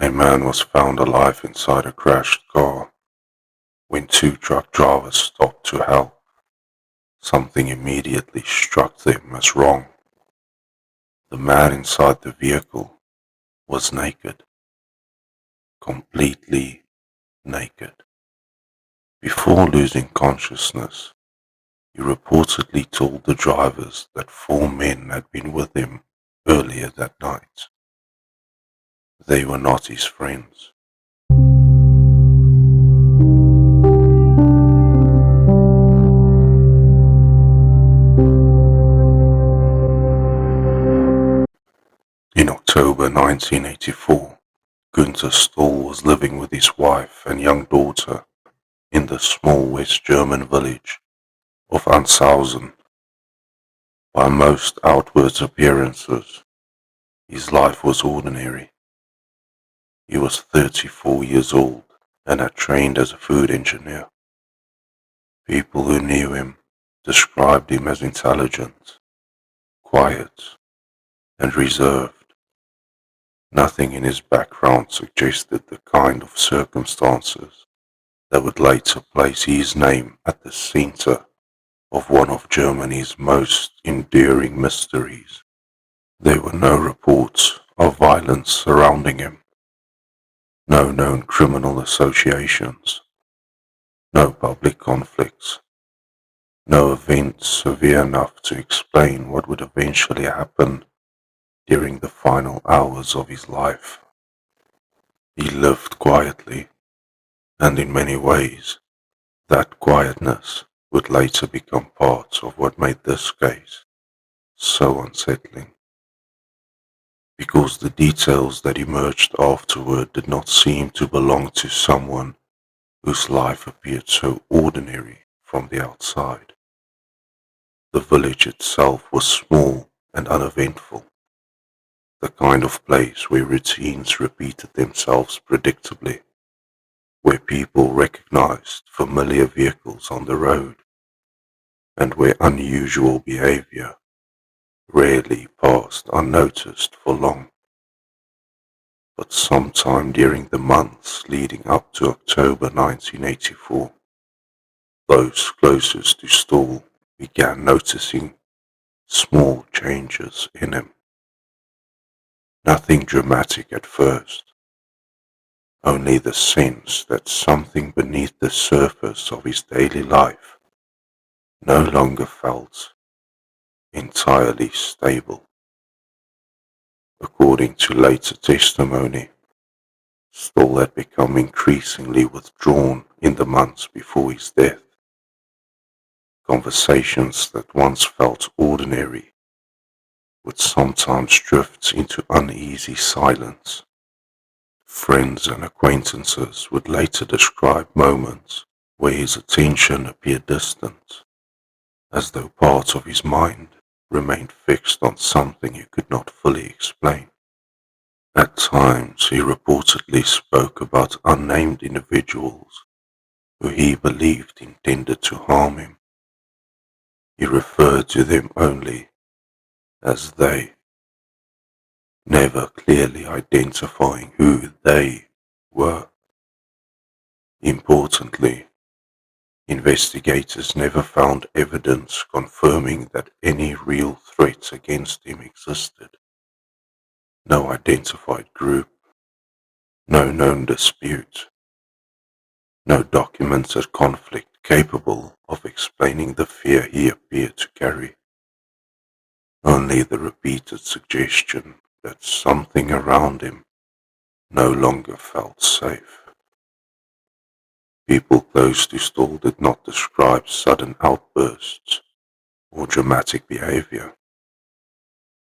A man was found alive inside a crashed car. When two truck drivers stopped to help, something immediately struck them as wrong. The man inside the vehicle was naked, completely naked. Before losing consciousness, he reportedly told the drivers that four men had been with him earlier that night. They were not his friends. In October 1984, Günther Stoll was living with his wife and young daughter in the small West German village of Unshausen. By most outward appearances, his life was ordinary. He was 34 years old and had trained as a food engineer. People who knew him described him as intelligent, quiet, and reserved. Nothing in his background suggested the kind of circumstances that would later place his name at the center of one of Germany's most enduring mysteries. There were no reports of violence surrounding him, no known criminal associations, no public conflicts, no event severe enough to explain what would eventually happen during the final hours of his life. He lived quietly, and in many ways, that quietness would later become part of what made this case so unsettling. Because the details that emerged afterward did not seem to belong to someone whose life appeared so ordinary from the outside. The village itself was small and uneventful, the kind of place where routines repeated themselves predictably, where people recognized familiar vehicles on the road, and where unusual behavior rarely passed unnoticed for long. But sometime during the months leading up to October 1984, those closest to Stoll began noticing small changes in him. Nothing dramatic at first, only the sense that something beneath the surface of his daily life no longer felt entirely stable. According to later testimony, Stoll had become increasingly withdrawn in the months before his death. Conversations that once felt ordinary would sometimes drift into uneasy silence. Friends and acquaintances would later describe moments where his attention appeared distant, as though part of his mind remained fixed on something he could not fully explain. At times he reportedly spoke about unnamed individuals who he believed intended to harm him. He referred to them only as they, never clearly identifying who they were. Importantly, investigators never found evidence confirming that any real threats against him existed. No identified group, no known dispute, no documented conflict capable of explaining the fear he appeared to carry. Only the repeated suggestion that something around him no longer felt safe. People close to Stoll did not describe sudden outbursts or dramatic behavior.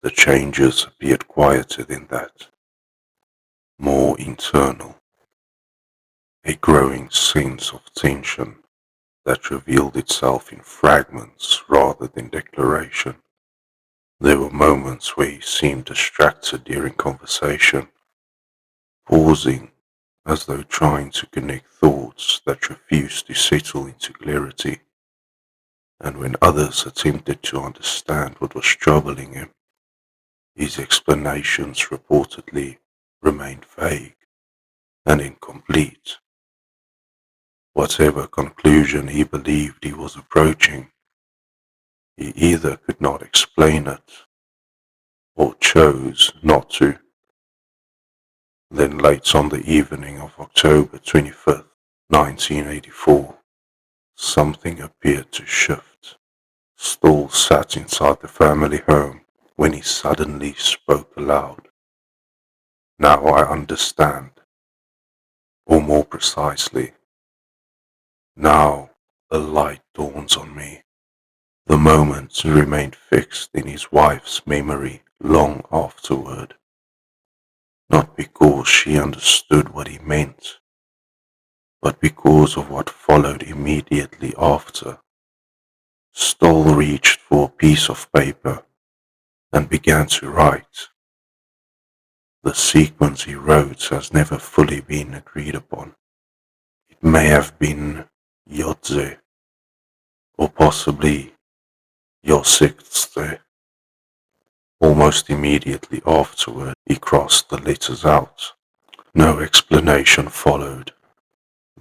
The changes appeared quieter than that, more internal, a growing sense of tension that revealed itself in fragments rather than declaration. There were moments where he seemed distracted during conversation, pausing as though trying to connect thoughts that refused to settle into clarity, and when others attempted to understand what was troubling him, his explanations reportedly remained vague. and incomplete. Whatever conclusion he believed he was approaching, he either could not explain it or chose not to. Then late on the evening of October 25th, 1984, something appeared to shift. Stoll sat inside the family home when he suddenly spoke aloud. Now I understand, or more precisely, now a light dawns on me. The moment remained fixed in his wife's memory long afterward, not because she understood what he meant, but because of what followed immediately after. Stoll reached for a piece of paper and began to write. The sequence he wrote has never fully been agreed upon. It may have been YOGTZE, or possibly YOGTZE. Almost immediately afterward, he crossed the letters out. No explanation followed.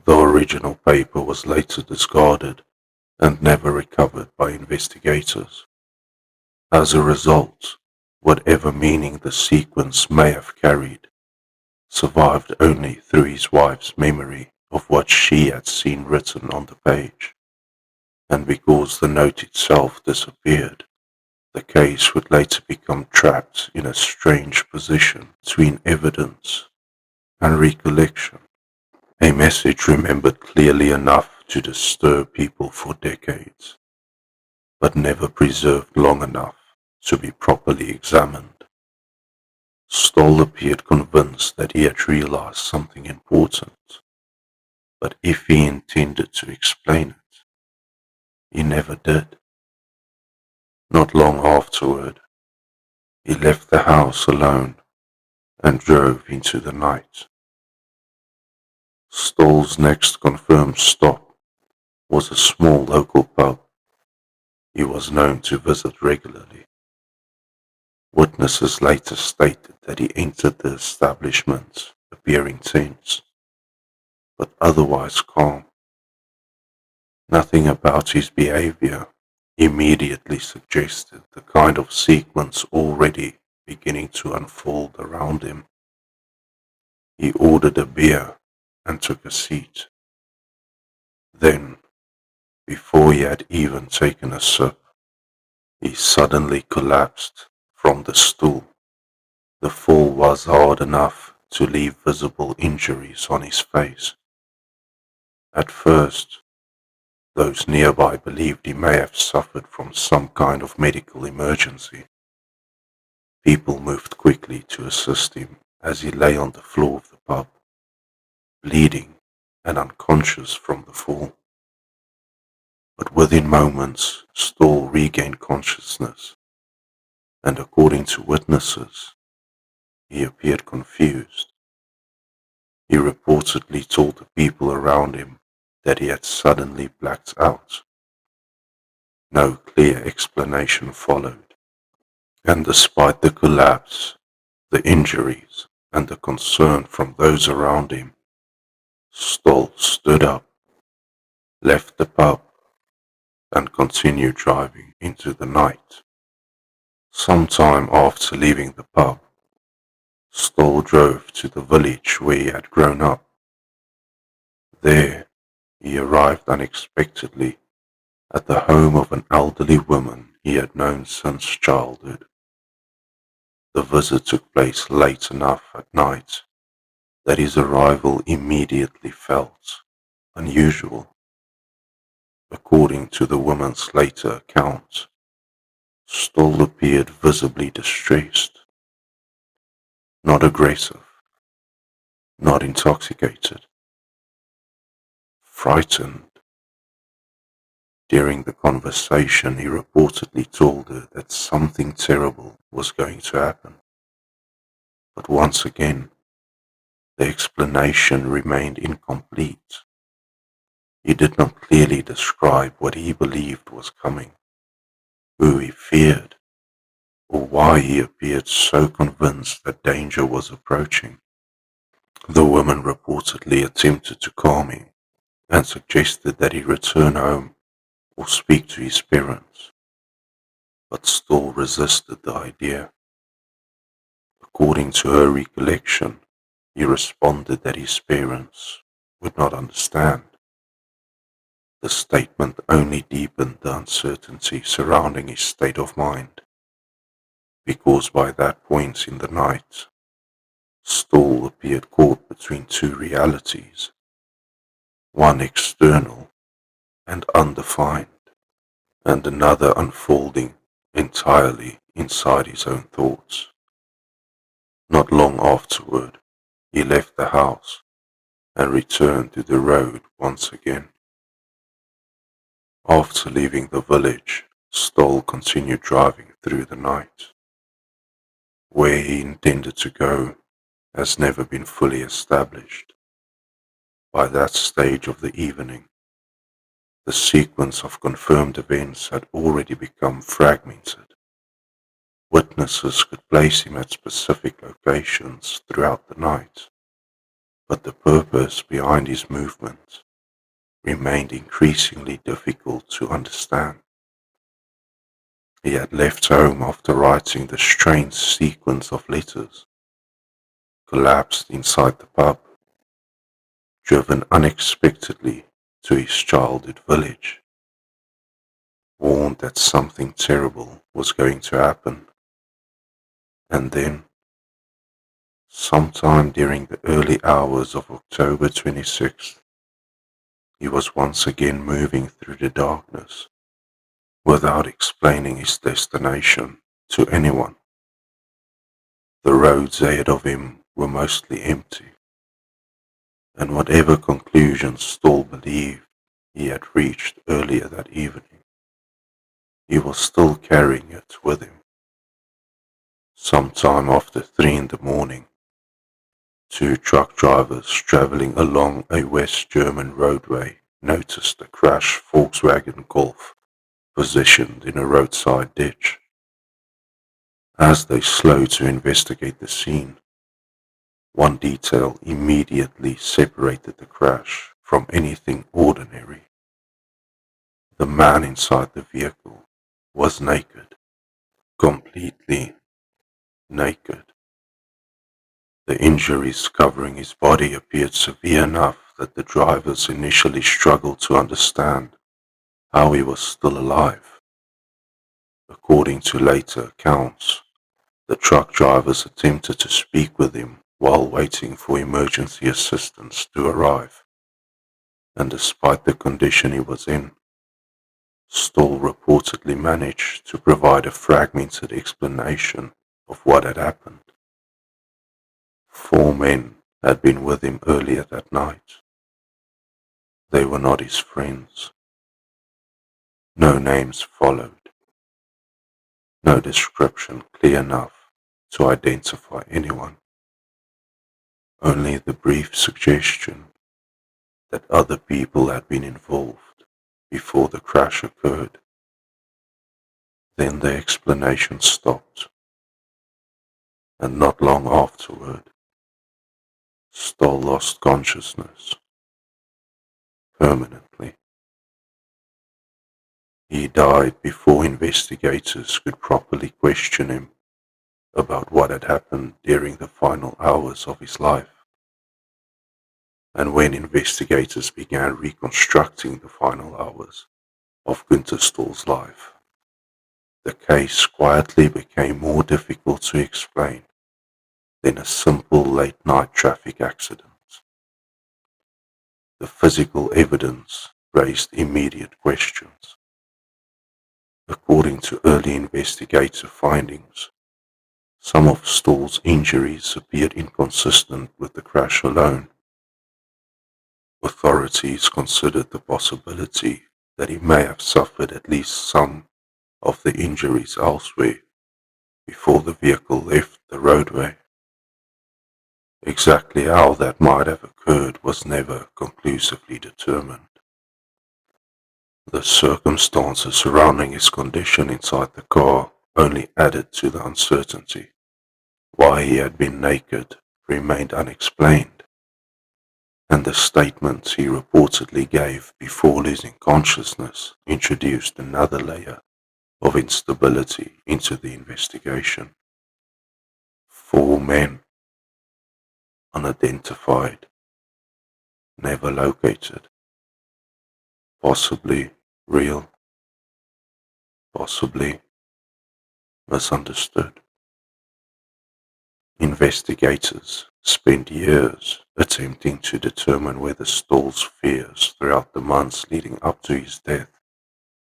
The original paper was later discarded and never recovered by investigators. As a result, whatever meaning the sequence may have carried survived only through his wife's memory of what she had seen written on the page, and because the note itself disappeared, the case would later become trapped in a strange position between evidence and recollection, a message remembered clearly enough to disturb people for decades, but never preserved long enough to be properly examined. Stoll appeared convinced that he had realized something important, but if he intended to explain it, he never did. Not long afterward, he left the house alone and drove into the night. Stoll's next confirmed stop was a small local pub he was known to visit regularly. Witnesses later stated that he entered the establishment appearing tense, but otherwise calm. Nothing about his behavior immediately suggested the kind of sequence already beginning to unfold around him. He ordered a beer and took a seat. Then, before he had even taken a sip, he suddenly collapsed from the stool. The fall was hard enough to leave visible injuries on his face. At first, those nearby believed he may have suffered from some kind of medical emergency. People moved quickly to assist him as he lay on the floor of the pub, bleeding and unconscious from the fall. But within moments, Stoll regained consciousness, and according to witnesses, he appeared confused. He reportedly told the people around him that he had suddenly blacked out. No clear explanation followed, and despite the collapse, the injuries, and the concern from those around him, Stoll stood up, left the pub, and continued driving into the night. Sometime after leaving the pub, Stoll drove to the village where he had grown up. There, he arrived unexpectedly at the home of an elderly woman he had known since childhood. The visit took place late enough at night that his arrival immediately felt unusual. According to the woman's later account, Stoll appeared visibly distressed, not aggressive, not intoxicated, frightened. During the conversation, he reportedly told her that something terrible was going to happen. But once again, the explanation remained incomplete. He did not clearly describe what he believed was coming, who he feared, or why he appeared so convinced that danger was approaching. The woman reportedly attempted to calm him and suggested that he return home or speak to his parents, but Stoll resisted the idea. According to her recollection, he responded that his parents would not understand. The statement only deepened the uncertainty surrounding his state of mind, because by that point in the night, Stoll appeared caught between two realities, one external and undefined, and another unfolding entirely inside his own thoughts. Not long afterward, he left the house and returned to the road once again. After leaving the village, Stoll continued driving through the night. Where he intended to go has never been fully established. By that stage of the evening, the sequence of confirmed events had already become fragmented. Witnesses could place him at specific locations throughout the night, but the purpose behind his movements remained increasingly difficult to understand. He had left home after writing the strange sequence of letters, collapsed inside the pub, driven unexpectedly to his childhood village, warned that something terrible was going to happen, and then, sometime during the early hours of October 26th, he was once again moving through the darkness without explaining his destination to anyone. The roads ahead of him were mostly empty, and whatever conclusions Stoll believed he had reached earlier that evening, he was still carrying it with him. Sometime after 3 in the morning, two truck drivers traveling along a West German roadway noticed a crashed Volkswagen Golf positioned in a roadside ditch. As they slowed to investigate the scene, one detail immediately separated the crash from anything ordinary. The man inside the vehicle was naked, completely naked. The injuries covering his body appeared severe enough that the drivers initially struggled to understand how he was still alive. According to later accounts, the truck drivers attempted to speak with him while waiting for emergency assistance to arrive, and despite the condition he was in, Stoll reportedly managed to provide a fragmented explanation of what had happened. 4 men had been with him earlier that night. They were not his friends. No names followed. No description clear enough to identify anyone. Only the brief suggestion that other people had been involved before the crash occurred. Then the explanation stopped, and not long afterward, Stoll lost consciousness permanently. He died before investigators could properly question him about what had happened during the final hours of his life. And when investigators began reconstructing the final hours of Günther Stoll's life, the case quietly became more difficult to explain than a simple late-night traffic accident. The physical evidence raised immediate questions. According to early investigative findings, some of Stoll's injuries appeared inconsistent with the crash alone. Authorities considered the possibility that he may have suffered at least some of the injuries elsewhere before the vehicle left the roadway. Exactly how that might have occurred was never conclusively determined. The circumstances surrounding his condition inside the car only added to the uncertainty. Why he had been naked remained unexplained, and the statements he reportedly gave before losing consciousness introduced another layer of instability into the investigation. 4 men, unidentified, never located, possibly real, possibly misunderstood. Investigators spent years attempting to determine whether Stoll's fears throughout the months leading up to his death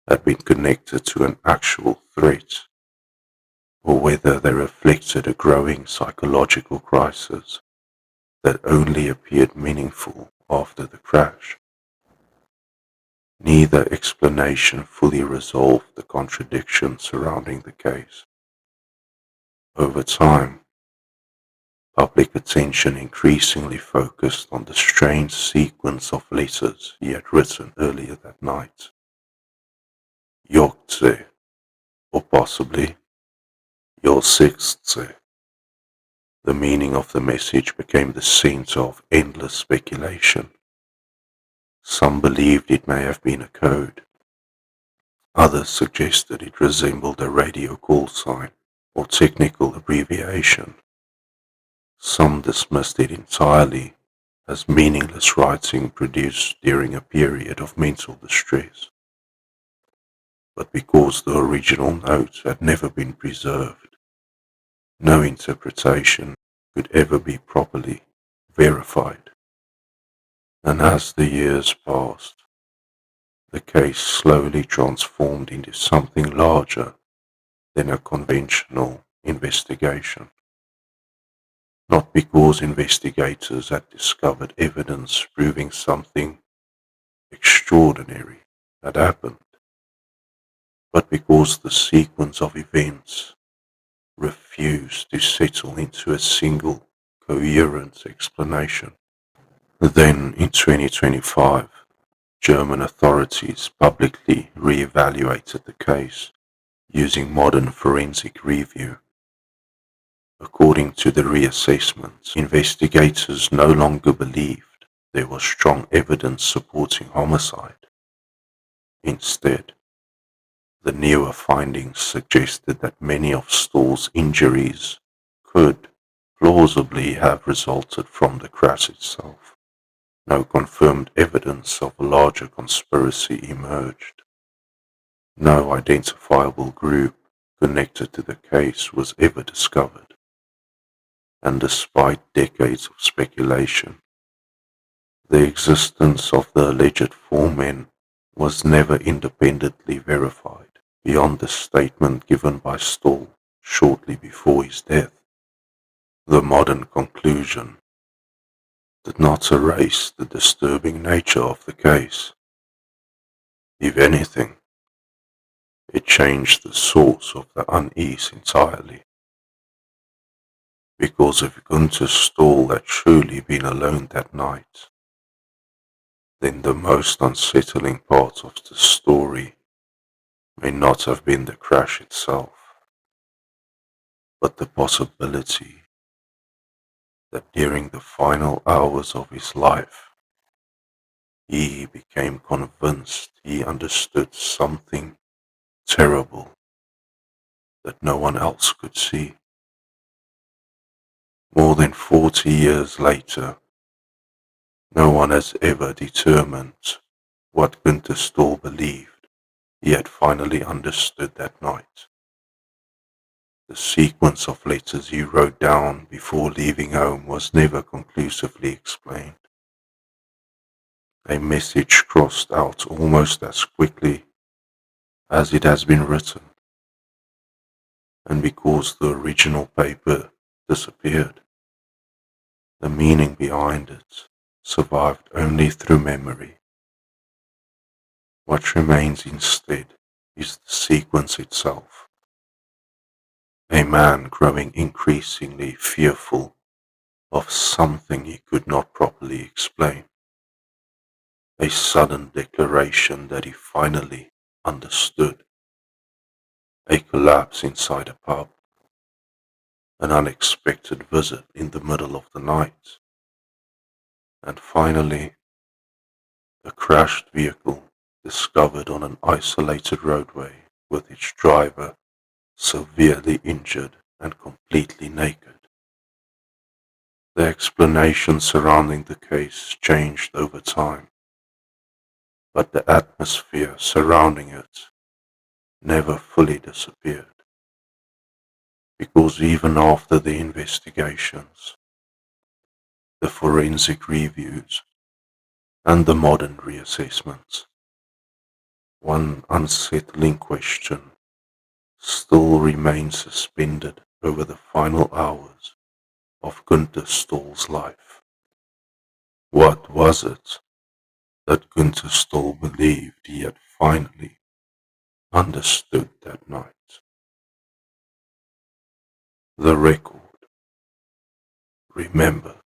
had been connected to an actual threat, or whether they reflected a growing psychological crisis that only appeared meaningful after the crash. Neither explanation fully resolved the contradictions surrounding the case. Over time, public attention increasingly focused on the strange sequence of letters he had written earlier that night. YOGTZE, or possibly YOGTZE. The meaning of the message became the center of endless speculation. Some believed it may have been a code. Others suggested it resembled a radio call sign or technical abbreviation. Some dismissed it entirely as meaningless writing produced during a period of mental distress. But because the original note had never been preserved, no interpretation could ever be properly verified. And as the years passed, the case slowly transformed into something larger than a conventional investigation. Not because investigators had discovered evidence proving something extraordinary had happened, but because the sequence of events refused to settle into a single coherent explanation. Then in 2025, German authorities publicly re-evaluated the case using modern forensic review. According to the reassessment, investigators no longer believed there was strong evidence supporting homicide. Instead, the newer findings suggested that many of Stoll's injuries could plausibly have resulted from the crash itself. No confirmed evidence of a larger conspiracy emerged. No identifiable group connected to the case was ever discovered. And despite decades of speculation, the existence of the alleged 4 men was never independently verified beyond the statement given by Stoll shortly before his death. The modern conclusion did not erase the disturbing nature of the case. If anything, it changed the source of the unease entirely. Because if Günther Stoll had truly been alone that night, then the most unsettling part of the story may not have been the crash itself, but the possibility that during the final hours of his life, he became convinced he understood something terrible that no one else could see. More than 40 years later, no one has ever determined what Günther Stoll believed he had finally understood that night. The sequence of letters he wrote down before leaving home was never conclusively explained. A message crossed out almost as quickly as it has been written, and because the original paper disappeared, the meaning behind it survived only through memory. What remains instead is the sequence itself. A man growing increasingly fearful of something he could not properly explain. A sudden declaration that he finally understood. A collapse inside a pub. An unexpected visit in the middle of the night. And finally, a crashed vehicle discovered on an isolated roadway with its driver severely injured and completely naked. The explanation surrounding the case changed over time, but the atmosphere surrounding it never fully disappeared, because even after the investigations, the forensic reviews, and the modern reassessments, one unsettling question still remains suspended over the final hours of Günther Stoll's life. What was it that Günther Stoll believed he had finally understood that night? The record remembers.